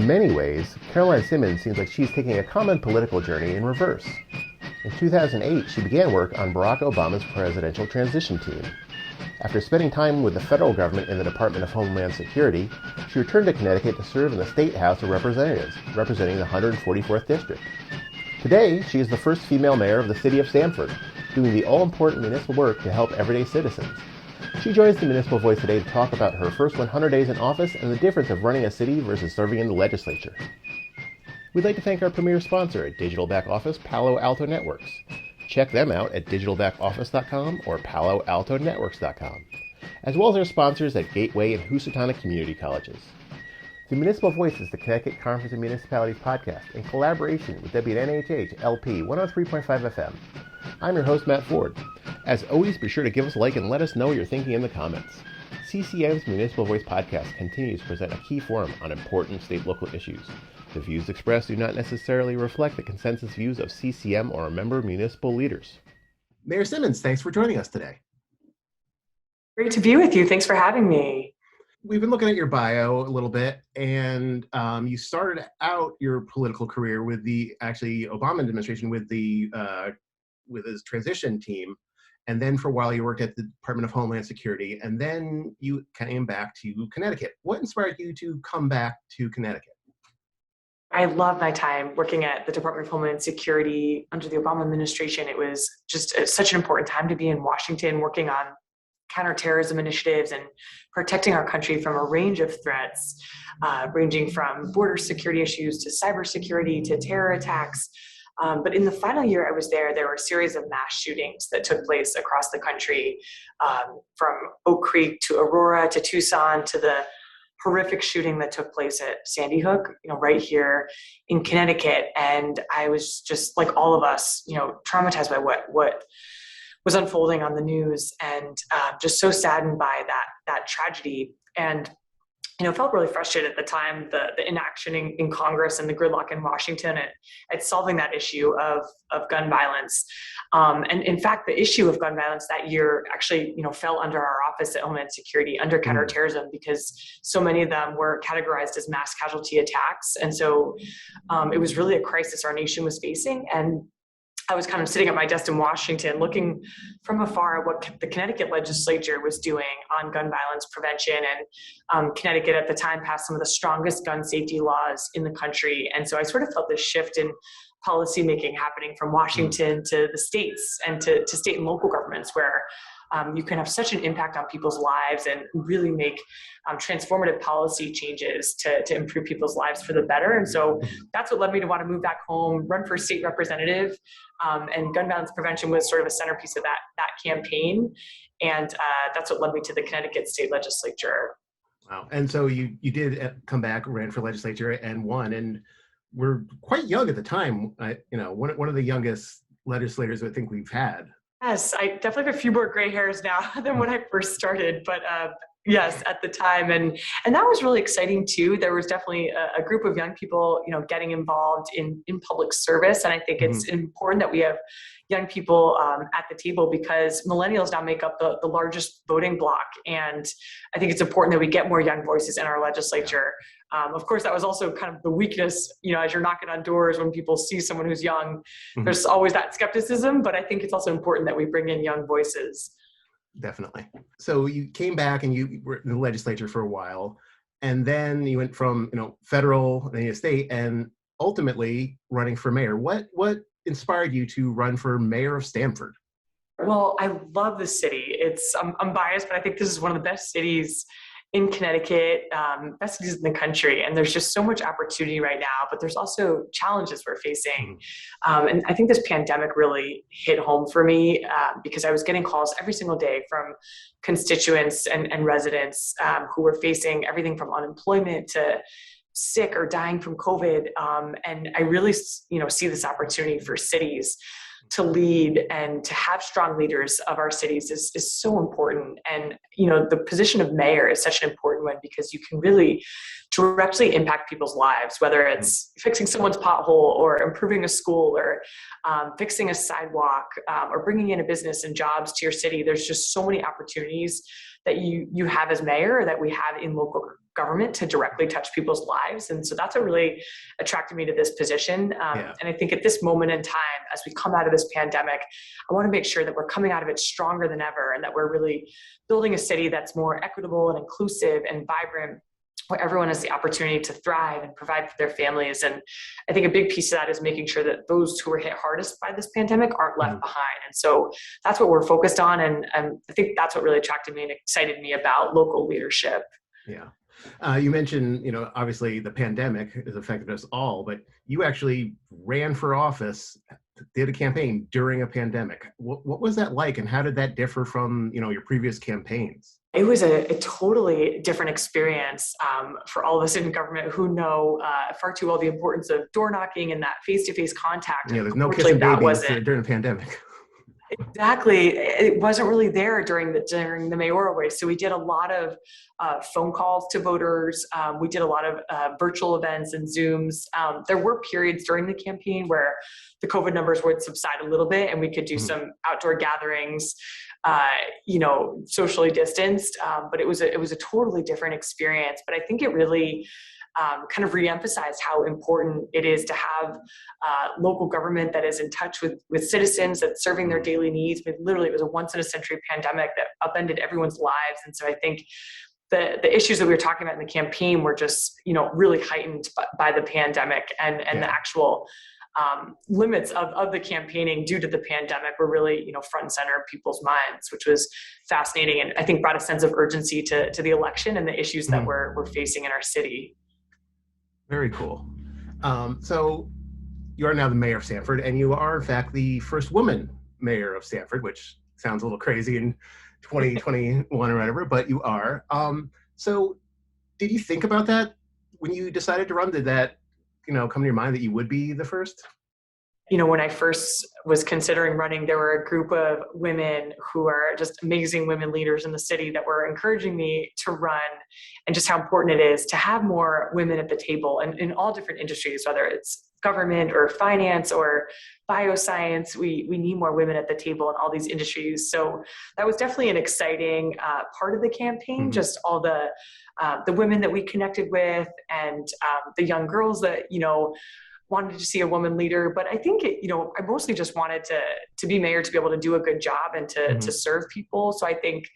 In many ways, Caroline Simmons seems like she's taking a common political journey in reverse. In 2008, she began work on Barack Obama's presidential transition team. After spending time with the federal government in the Department of Homeland Security, she returned to Connecticut to serve in the State House of Representatives, representing the 144th District. Today, she is the first female mayor of the city of Stamford, doing the all-important municipal work to help everyday citizens. She joins the Municipal Voice today to talk about her first 100 days in office and the difference of running a city versus serving in the legislature. We'd like to thank our premier sponsor at Digital Back Office, Palo Alto Networks. Check them out at digitalbackoffice.com or paloaltonetworks.com, as well as our sponsors at Gateway and Housatonic Community Colleges. The Municipal Voice is the Connecticut Conference of Municipalities podcast in collaboration with WNHH LP 103.5 FM. I'm your host, Matt Ford. As always, be sure to give us a like and let us know what you're thinking in the comments. CCM's Municipal Voice podcast continues to present a key forum on important state-local issues. The views expressed do not necessarily reflect the consensus views of CCM or member municipal leaders. Mayor Simmons, thanks for joining us today. Great to be with you. Thanks for having me. We've been looking at your bio a little bit, and you started out your political career with the Obama administration with his transition team, and then for a while you worked at the Department of Homeland Security, and then you came back to Connecticut. What inspired you to come back to Connecticut? I love my time working at the Department of Homeland Security under the Obama administration. It was just such an important time to be in Washington working on counterterrorism initiatives and protecting our country from a range of threats, ranging from border security issues to cybersecurity to terror attacks. But in the final year I was there were a series of mass shootings that took place across the country, from Oak Creek to Aurora to Tucson to the horrific shooting that took place at Sandy Hook, right here in Connecticut. And I was just like all of us, traumatized by what was unfolding on the news, and just so saddened by that tragedy. And felt really frustrated at the time, the inaction in Congress and the gridlock in Washington at solving that issue of gun violence. And in fact, the issue of gun violence that year actually, fell under our office at Homeland Security, under counterterrorism, because so many of them were categorized as mass casualty attacks. And so it was really a crisis our nation was facing. And I was kind of sitting at my desk in Washington looking from afar at what the Connecticut legislature was doing on gun violence prevention. And Connecticut at the time passed some of the strongest gun safety laws in the country. And so I sort of felt this shift in policymaking happening from Washington to the states and to state and local governments, where you can have such an impact on people's lives and really make transformative policy changes to improve people's lives for the better. And so that's what led me to want to move back home, run for state representative. And gun violence prevention was sort of a centerpiece of that campaign. And that's what led me to the Connecticut state legislature. Wow. And so you did come back, ran for legislature and won, and were quite young at the time. One of the youngest legislators I think we've had. Yes, I definitely have a few more gray hairs now than when I first started, but yes, at the time. And that was really exciting too. There was definitely a group of young people, getting involved in public service. And I think it's important that we have young people at the table, because millennials now make up the largest voting bloc. And I think it's important that we get more young voices in our legislature. Of course, that was also kind of the weakness, as you're knocking on doors when people see someone who's young, there's always that skepticism, but I think it's also important that we bring in young voices. Definitely. So you came back and you were in the legislature for a while, and then you went from, federal and then state, and ultimately running for mayor. What inspired you to run for mayor of Stamford? Well, I love the city. I'm biased, but I think this is one of the best cities in Connecticut, best cities in the country. And there's just so much opportunity right now, but there's also challenges we're facing. And I think this pandemic really hit home for me, because I was getting calls every single day from constituents and residents who were facing everything from unemployment to sick or dying from COVID. And I really, see this opportunity for cities to lead and to have strong leaders of our cities is so important. And, the position of mayor is such an important one, because you can really directly impact people's lives, whether it's fixing someone's pothole or improving a school or fixing a sidewalk or bringing in a business and jobs to your city. There's just so many opportunities that you have as mayor, that we have in local government to directly touch people's lives. And so that's what really attracted me to this position. And I think at this moment in time, as we come out of this pandemic, I want to make sure that we're coming out of it stronger than ever, and that we're really building a city that's more equitable and inclusive and vibrant, where everyone has the opportunity to thrive and provide for their families. And I think a big piece of that is making sure that those who were hit hardest by this pandemic aren't left behind. And so that's what we're focused on. And I think that's what really attracted me and excited me about local leadership. Yeah. You mentioned, obviously the pandemic has affected us all, but you actually ran for office, did a campaign during a pandemic. What was that like, and how did that differ from, your previous campaigns? It was a totally different experience for all of us in government who know far too well the importance of door knocking and that face-to-face contact. Yeah, there's no kissing babies during the pandemic. Exactly. It wasn't really there during the mayoral race. So we did a lot of phone calls to voters. We did a lot of virtual events and Zooms. There were periods during the campaign where the COVID numbers would subside a little bit and we could do some outdoor gatherings, socially distanced. But it was a totally different experience. But I think it really kind of reemphasized how important it is to have local government that is in touch with citizens, that's serving their daily needs. But literally, it was a once-in-a-century pandemic that upended everyone's lives. And so I think the issues that we were talking about in the campaign were just, really heightened by the pandemic, and the actual limits of the campaigning due to the pandemic were really, front and center of people's minds, which was fascinating. And I think brought a sense of urgency to the election and the issues that we're facing in our city. Very cool. So you are now the mayor of Stamford, and you are, in fact, the first woman mayor of Stamford, which sounds a little crazy in 2021 or whatever, but you are. So did you think about that when you decided to run? Did that, come to your mind that you would be the first? When I first was considering running, there were a group of women who are just amazing women leaders in the city that were encouraging me to run, and just how important it is to have more women at the table, and in all different industries, whether it's government or finance or bioscience. We need more women at the table in all these industries. So that was definitely an exciting part of the campaign, just all the women that we connected with, and the young girls that, wanted to see a woman leader. But I think I mostly just wanted to be mayor, to be able to do a good job and to serve people. So I think,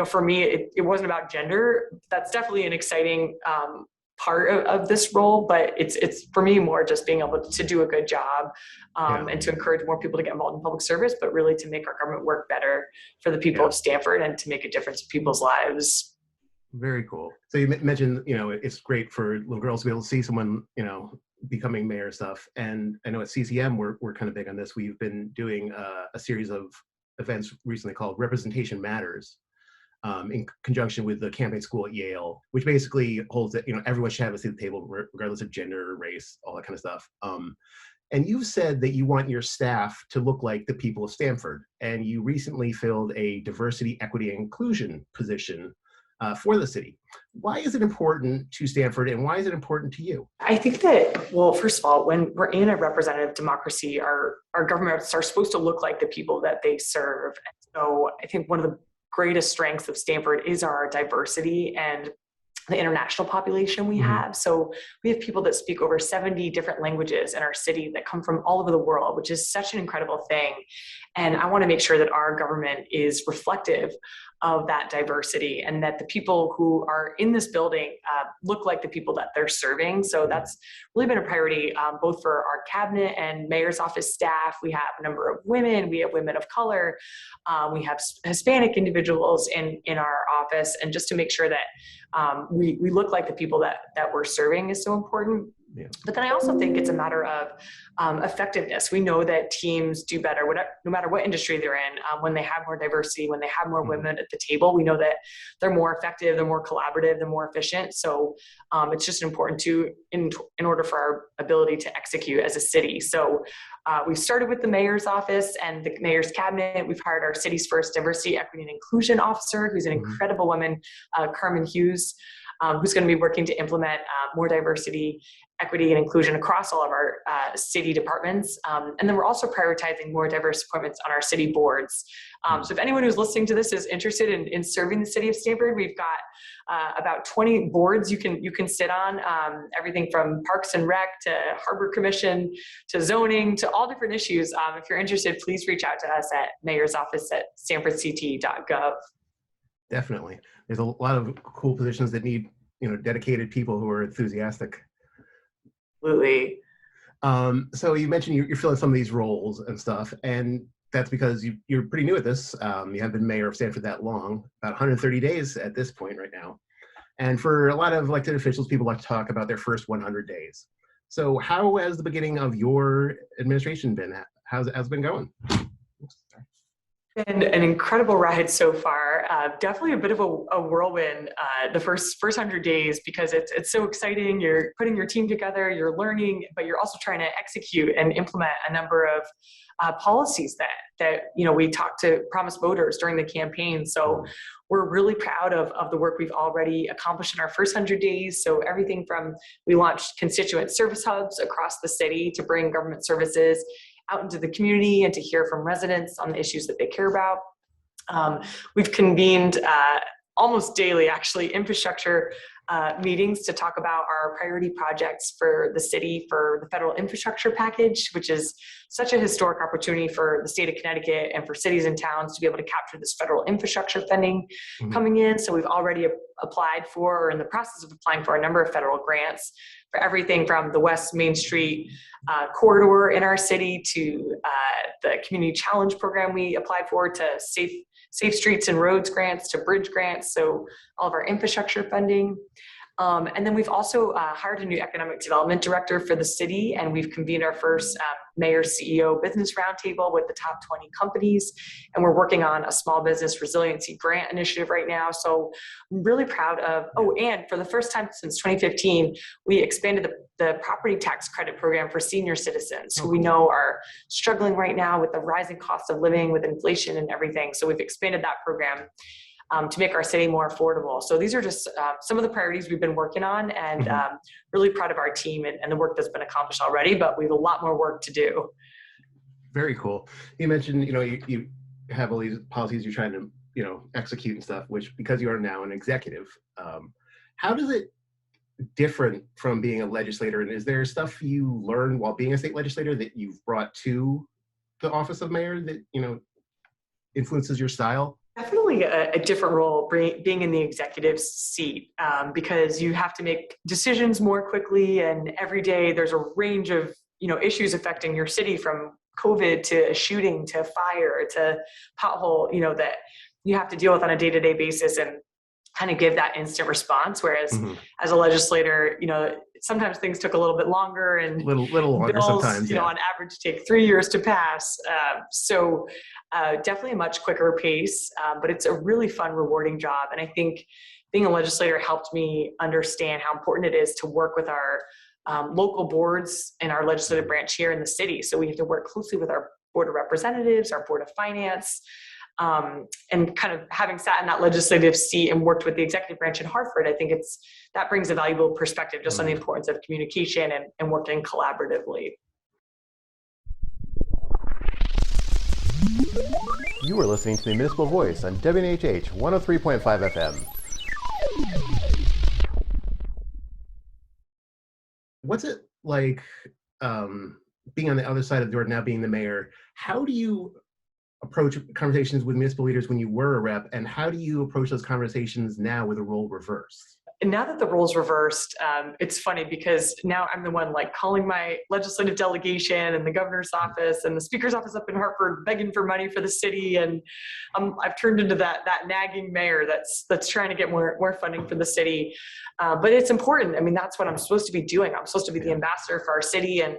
for me, it wasn't about gender. That's definitely an exciting part of this role, but it's for me more just being able to do a good job and to encourage more people to get involved in public service, but really to make our government work better for the people of Stamford and to make a difference in people's lives. Very cool. So you mentioned, it's great for little girls to be able to see someone, becoming mayor stuff. And I know at CCM, we're kind of big on this. We've been doing a series of events recently called Representation Matters, in conjunction with the campaign school at Yale, which basically holds that, everyone should have a seat at the table, regardless of gender, race, all that kind of stuff. And you've said that you want your staff to look like the people of Stamford. And you recently filled a diversity, equity, and inclusion position for the city. Why is it important to Stamford, and why is it important to you? I think that, well, first of all, when we're in a representative democracy, our governments are supposed to look like the people that they serve. And so I think one of the greatest strengths of Stamford is our diversity and the international population we have. So we have people that speak over 70 different languages in our city that come from all over the world, which is such an incredible thing. And I want to make sure that our government is reflective of that diversity, and that the people who are in this building look like the people that they're serving. So that's really been a priority, both for our cabinet and mayor's office staff. We have a number of women, we have women of color, we have Hispanic individuals in our office, and just to make sure that we look like the people that we're serving is so important. Yeah. But then I also think it's a matter of effectiveness. We know that teams do better, no matter what industry they're in, when they have more diversity, when they have more women at the table. We know that they're more effective, they're more collaborative, they're more efficient. So it's just important in order for our ability to execute as a city. So we started with the mayor's office and the mayor's cabinet. We've hired our city's first diversity, equity, and inclusion officer, who's an incredible woman, Carmen Hughes. who's going to be working to implement more diversity, equity, and inclusion across all of our city departments. And then we're also prioritizing more diverse appointments on our city boards. So if anyone who's listening to this is interested in serving the city of Stamford, we've got about 20 boards you can sit on, everything from Parks and Rec to Harbor Commission to zoning to all different issues. If you're interested, please reach out to us at mayor's office at stanfordct.gov. Definitely. There's a lot of cool positions that need, dedicated people who are enthusiastic. Absolutely. So you mentioned you're filling some of these roles and stuff, and that's because you're pretty new at this. You haven't been mayor of Stamford that long, about 130 days at this point right now. And for a lot of elected officials, people like to talk about their first 100 days. So how has the beginning of your administration been? How's it been going? Been an incredible ride so far. Definitely a bit of a whirlwind the first 100 days, because it's so exciting. You're putting your team together, you're learning, but you're also trying to execute and implement a number of policies that we talked to promised voters during the campaign. So we're really proud of the work we've already accomplished in our first 100 days. So everything from, we launched constituent service hubs across the city to bring government services out into the community and to hear from residents on the issues that they care about. We've convened almost daily, actually, infrastructure meetings to talk about our priority projects for the city for the federal infrastructure package, which is such a historic opportunity for the state of Connecticut and for cities and towns to be able to capture this federal infrastructure funding coming in. So we've already applied for, or in the process of applying for, a number of federal grants for everything from the West Main Street corridor in our city to the Community Challenge program we applied for, to Safe Streets and Roads grants, to bridge grants, so all of our infrastructure funding. And then we've also hired a new economic development director for the city, and we've convened our first Mayor CEO Business Roundtable with the top 20 companies, and we're working on a small business resiliency grant initiative right now. So I'm really proud of, and for the first time since 2015, we expanded the property tax credit program for senior citizens who we know are struggling right now with the rising cost of living, with inflation and everything. So we've expanded that program to make our city more affordable. So these are just some of the priorities we've been working on, and really proud of our team and the work that's been accomplished already, but we have a lot more work to do. Very cool. You mentioned, you have all these policies you're trying to, execute and stuff, which, because you are now an executive, how does it different from being a legislator? And is there stuff you learned while being a state legislator that you've brought to the office of mayor that, influences your style? Definitely a different role being in the executive seat, because you have to make decisions more quickly, and every day there's a range of issues affecting your city, from COVID to a shooting to fire to pothole, that you have to deal with on a day-to-day basis and kind of give that instant response. Whereas as a legislator, sometimes things took a little bit longer, and little longer bills, sometimes, on average take 3 years to pass. So definitely a much quicker pace, but it's a really fun, rewarding job. And I think being a legislator helped me understand how important it is to work with our local boards and our legislative branch here in the city. So we have to work closely with our Board of Representatives, our Board of Finance, and kind of having sat in that legislative seat and worked with the executive branch in Hartford, I think that brings a valuable perspective just on the importance of communication and working collaboratively. You are listening to the Municipal Voice on WNHH 103.5 FM. What's it like being on the other side of the door, now being the mayor? How do you approach conversations with municipal leaders when you were a rep, and how do you approach those conversations now with a role reversed? And now that the role's reversed, it's funny because now I'm the one calling my legislative delegation and the governor's office and the speaker's office up in Hartford, begging for money for the city. And I've turned into that nagging mayor that's trying to get more funding for the city. But it's important. I mean, that's what I'm supposed to be doing. I'm supposed to be the ambassador for our city and,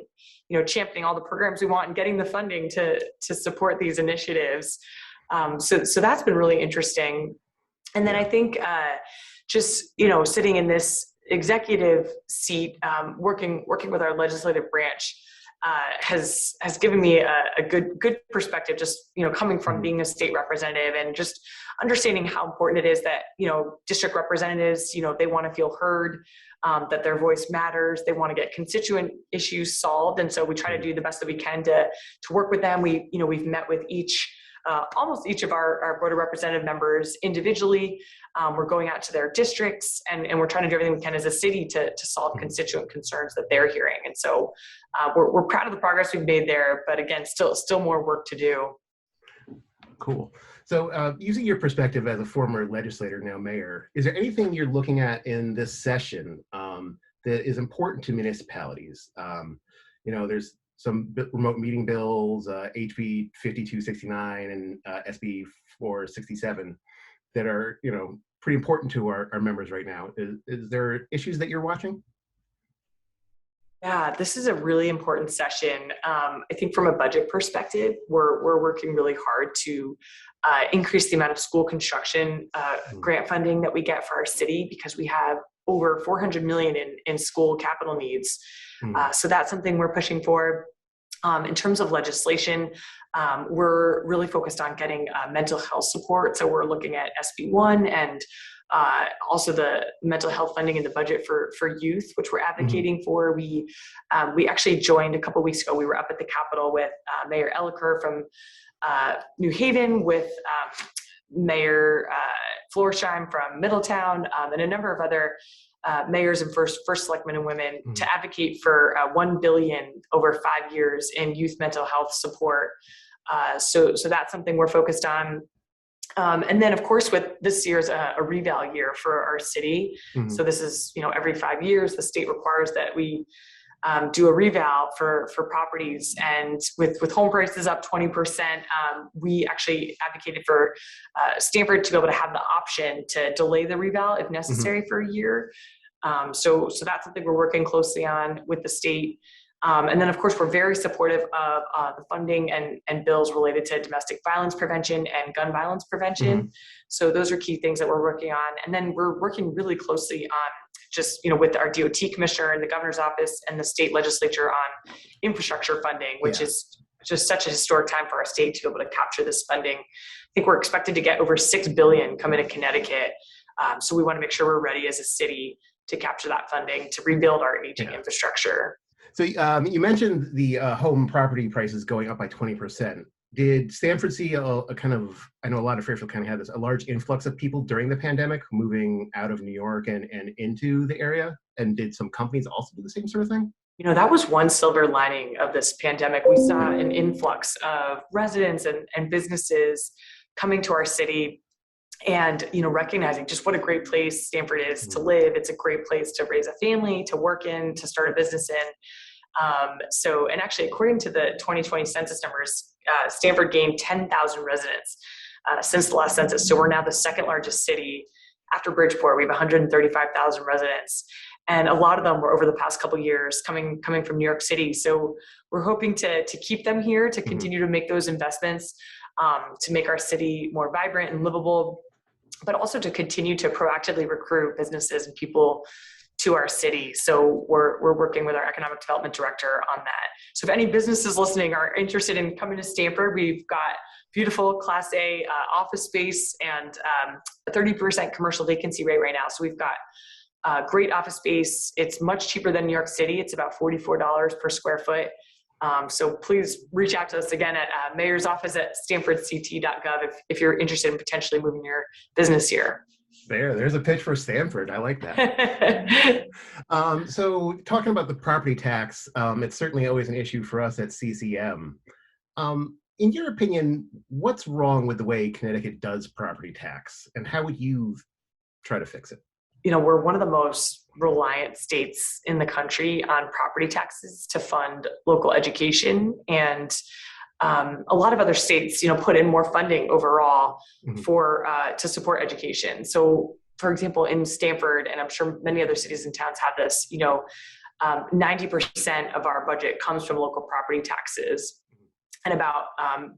championing all the programs we want and getting the funding to support these initiatives. So that's been really interesting. And then I think, just, sitting in this executive seat, working with our legislative branch, has given me a good perspective, just, coming from being a state representative and just understanding how important it is that, district representatives, they want to feel heard, that their voice matters. They want to get constituent issues solved. And so we try to do the best that we can to work with them. We've met with almost each of our Board of Representative members individually. We're going out to their districts and we're trying to do everything we can as a city to solve constituent concerns that they're hearing. And so we're proud of the progress we've made there, but again, still more work to do. Cool. So using your perspective as a former legislator, now mayor, is there anything you're looking at in this session that is important to municipalities? There's some remote meeting bills, HB 5269 and SB 467 that are, pretty important to our members right now. Is there issues that you're watching? Yeah, this is a really important session. I think from a budget perspective, we're working really hard to increase the amount of school construction grant funding that we get for our city, because we have over $400 million in school capital needs. So that's something we're pushing for. In terms of legislation, we're really focused on getting mental health support. So we're looking at SB1 and also the mental health funding in the budget for youth, which we're advocating for. We actually joined a couple of weeks ago. We were up at the Capitol with Mayor Elliker from New Haven, with Mayor Florsheim from Middletown, and a number of other mayors and first selectmen and women to advocate for $1 billion over 5 years in youth mental health support. So that's something we're focused on. And then, of course, with this year's a reval year for our city. So this is, every 5 years, the state requires that we do a reval for properties. And with home prices up 20%, we actually advocated for Stamford to be able to have the option to delay the reval if necessary for a year. So that's something we're working closely on with the state. And then, of course, we're very supportive of the funding and bills related to domestic violence prevention and gun violence prevention. So those are key things that we're working on. And then we're working really closely on just, with our DOT commissioner and the governor's office and the state legislature on infrastructure funding, which is just such a historic time for our state to be able to capture this funding. I think we're expected to get over $6 billion coming to Connecticut. So we want to make sure we're ready as a city to capture that funding to rebuild our aging infrastructure. So you mentioned the home property prices going up by 20%. Did Stamford see a kind of, I know a lot of Fairfield County had this, a large influx of people during the pandemic moving out of New York and into the area? And did some companies also do the same sort of thing? That was one silver lining of this pandemic. We saw an influx of residents and businesses coming to our city and, recognizing just what a great place Stamford is to live. It's a great place to raise a family, to work in, to start a business in. And actually, according to the 2020 census numbers, Stamford gained 10,000 residents since the last census. So we're now the second largest city after Bridgeport. We have 135,000 residents. And a lot of them were over the past couple of years coming from New York City. So we're hoping to keep them here, to continue to make those investments, to make our city more vibrant and livable, but also to continue to proactively recruit businesses and people to our city. So we're working with our economic development director on that. So if any businesses listening are interested in coming to Stamford, we've got beautiful Class A office space and a 30% commercial vacancy rate right now. So we've got great office space. It's much cheaper than New York City. It's about $44 per square foot. So please reach out to us again at mayor's office at stanfordct.gov if you're interested in potentially moving your business here. There's a pitch for Stamford. I like that. So talking about the property tax, it's certainly always an issue for us at CCM. In your opinion, what's wrong with the way Connecticut does property tax, and how would you try to fix it? We're one of the most reliant states in the country on property taxes to fund local education. And a lot of other states, put in more funding overall to support education. So, for example, in Stamford, and I'm sure many other cities and towns have this, 90% of our budget comes from local property taxes, and about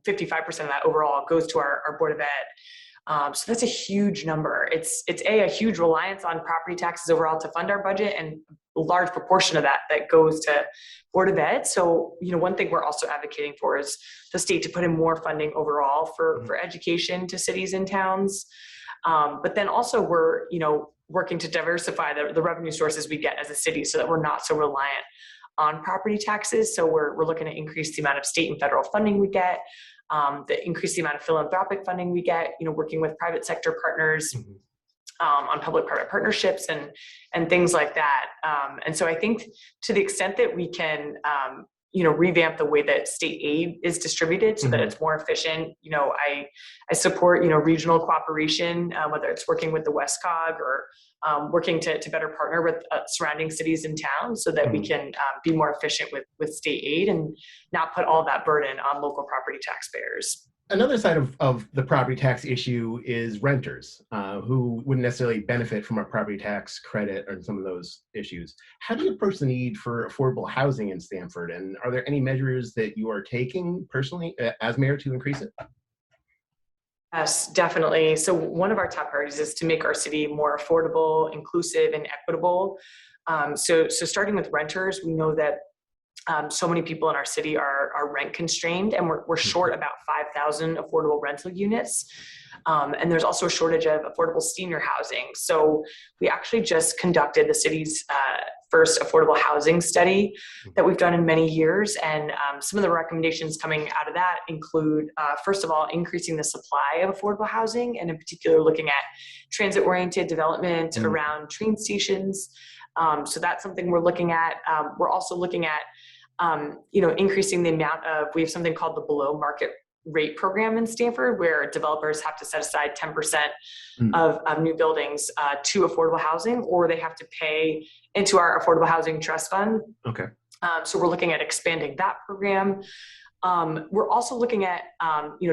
55% of that overall goes to our Board of Ed. So that's a huge number. It's a huge reliance on property taxes overall to fund our budget, and large proportion of that goes to Board of Ed. So, one thing we're also advocating for is the state to put in more funding overall for education to cities and towns. But then also we're, working to diversify the revenue sources we get as a city so that we're not so reliant on property taxes. So we're looking to increase the amount of state and federal funding we get, increase the amount of philanthropic funding we get, working with private sector partners on public-private partnerships and things like that. And so I think to the extent that we can, revamp the way that state aid is distributed so that it's more efficient. I support, regional cooperation, whether it's working with the WestCog or working to better partner with surrounding cities and towns so that we can be more efficient with state aid and not put all that burden on local property taxpayers. Another side of the property tax issue is renters who wouldn't necessarily benefit from a property tax credit or some of those issues. How do you approach the need for affordable housing in Stamford? And are there any measures that you are taking personally as mayor to increase it? Yes, definitely. So one of our top priorities is to make our city more affordable, inclusive, and equitable. So starting with renters, we know that so many people in our city are rent constrained, and we're short about 5,000 affordable rental units. And there's also a shortage of affordable senior housing. So we actually just conducted the city's first affordable housing study that we've done in many years. And some of the recommendations coming out of that include, first of all, increasing the supply of affordable housing, and in particular, looking at transit-oriented development around train stations. So that's something we're looking at. We're also looking at increasing the amount of, we have something called the below market rate program in Stamford, where developers have to set aside 10% of new buildings to affordable housing, or they have to pay into our affordable housing trust fund. Okay. So we're looking at expanding that program. We're also looking at,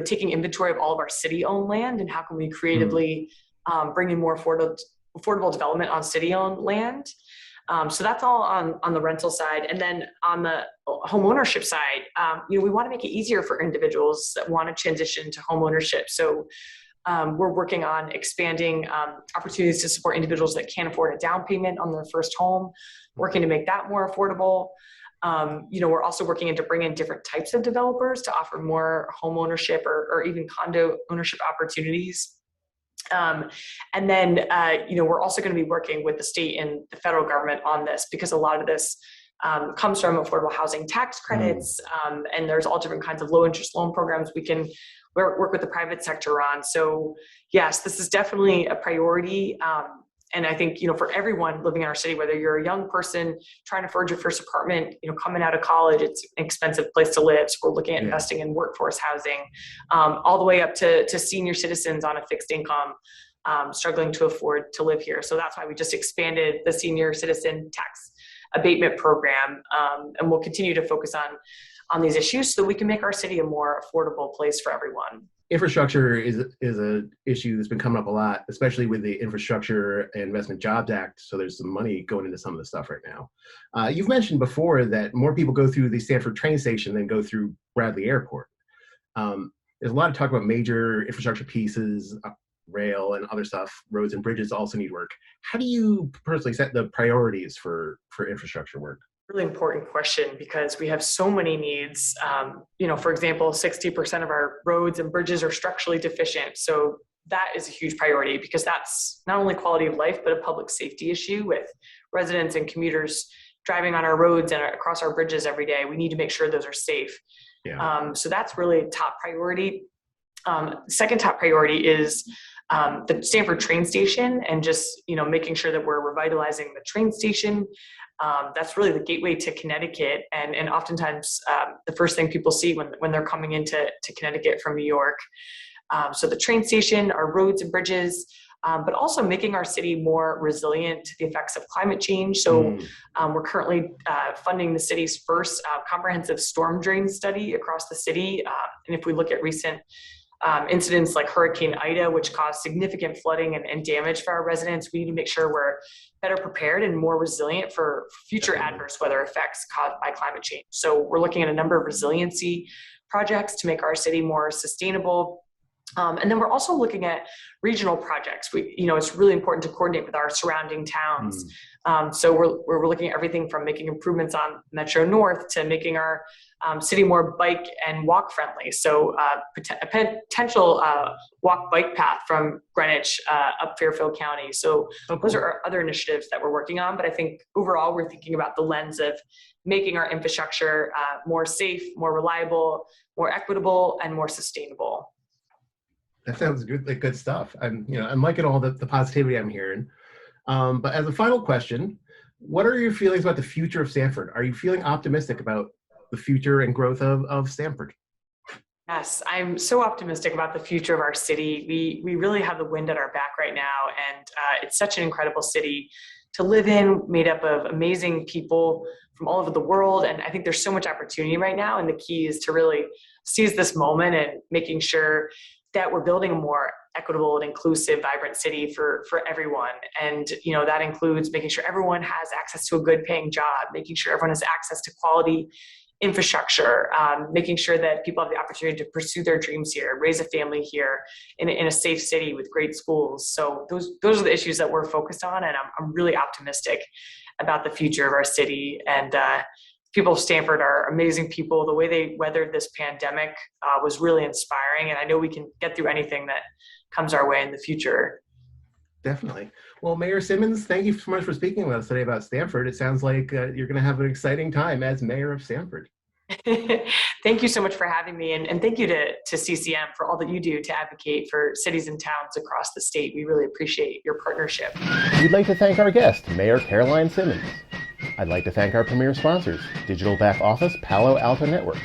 taking inventory of all of our city-owned land and how can we creatively bring in more affordable development on city-owned land. So that's all on the rental side. And then on the home ownership side, we want to make it easier for individuals that want to transition to home ownership. So we're working on expanding opportunities to support individuals that can't afford a down payment on their first home, working to make that more affordable. We're also working to bring in different types of developers to offer more home ownership or even condo ownership opportunities. And then, we're also going to be working with the state and the federal government on this, because a lot of this comes from affordable housing tax credits, and there's all different kinds of low interest loan programs we can work with the private sector on. So yes, this is definitely a priority. And I think, for everyone living in our city, whether you're a young person trying to afford your first apartment, coming out of college, it's an expensive place to live. So we're looking at investing in workforce housing, all the way up to senior citizens on a fixed income, struggling to afford to live here. So that's why we just expanded the senior citizen tax abatement program. And we'll continue to focus on these issues so that we can make our city a more affordable place for everyone. Infrastructure is an issue that's been coming up a lot, especially with the Infrastructure and Investment Jobs Act. So there's some money going into some of the stuff right now. You've mentioned before that more people go through the Stamford train station than go through Bradley Airport. There's a lot of talk about major infrastructure pieces, rail and other stuff. Roads and bridges also need work. How do you personally set the priorities for infrastructure work? Really important question, because we have so many needs. For example, 60% of our roads and bridges are structurally deficient. So that is a huge priority, because that's not only quality of life, but a public safety issue with residents and commuters driving on our roads and across our bridges every day. We need to make sure those are safe. Yeah. So that's really top priority. Second top priority is the Stamford train station, and just, making sure that we're revitalizing the train station. That's really the gateway to Connecticut, and oftentimes the first thing people see when they're coming into Connecticut from New York. So the train station, our roads and bridges, but also making our city more resilient to the effects of climate change. So we're currently funding the city's first comprehensive storm drain study across the city. And if we look at recent incidents like Hurricane Ida, which caused significant flooding and damage for our residents, we need to make sure we're better prepared and more resilient for future adverse weather effects caused by climate change. So we're looking at a number of resiliency projects to make our city more sustainable. And then we're also looking at regional projects. It's really important to coordinate with our surrounding towns. So we're looking at everything from making improvements on Metro North to making our city more bike and walk friendly. So a potential walk bike path from Greenwich up Fairfield County. So those are our other initiatives that we're working on. But I think overall, we're thinking about the lens of making our infrastructure more safe, more reliable, more equitable, and more sustainable. That sounds good, like good stuff. I'm liking all the positivity I'm hearing. But as a final question, what are your feelings about the future of Stamford? Are you feeling optimistic about the future and growth of Stamford? Yes, I'm so optimistic about the future of our city. We really have the wind at our back right now, and it's such an incredible city to live in, made up of amazing people from all over the world. And I think there's so much opportunity right now, and the key is to really seize this moment and making sure that we're building a more equitable and inclusive, vibrant city for everyone. And, that includes making sure everyone has access to a good paying job, making sure everyone has access to quality infrastructure, making sure that people have the opportunity to pursue their dreams here, raise a family here in a safe city with great schools. So those are the issues that we're focused on. And I'm really optimistic about the future of our city. And people of Stamford are amazing people. The way they weathered this pandemic was really inspiring. And I know we can get through anything that comes our way in the future. Definitely. Well, Mayor Simmons, thank you so much for speaking with us today about Stamford. It sounds like you're going to have an exciting time as mayor of Stamford. Thank you so much for having me. And thank you to CCM for all that you do to advocate for cities and towns across the state. We really appreciate your partnership. We'd like to thank our guest, Mayor Caroline Simmons. I'd like to thank our premier sponsors, Digital Back Office Palo Alto Networks,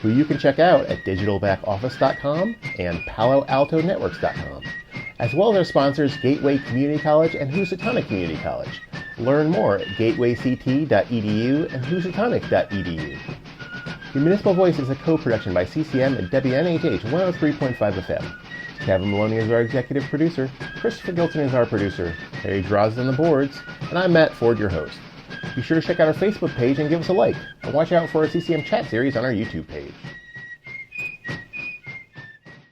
who you can check out at digitalbackoffice.com and paloaltonetworks.com, as well as our sponsors Gateway Community College and Housatonic Community College. Learn more at gatewayct.edu and housatonic.edu. The Municipal Voice is a co-production by CCM and WNHH 103.5 FM. Kevin Maloney is our executive producer, Christopher Gilson is our producer, Harry Draws on the boards, and I'm Matt Ford, your host. Be sure to check out our Facebook page and give us a like, and watch out for our CCM chat series on our YouTube page.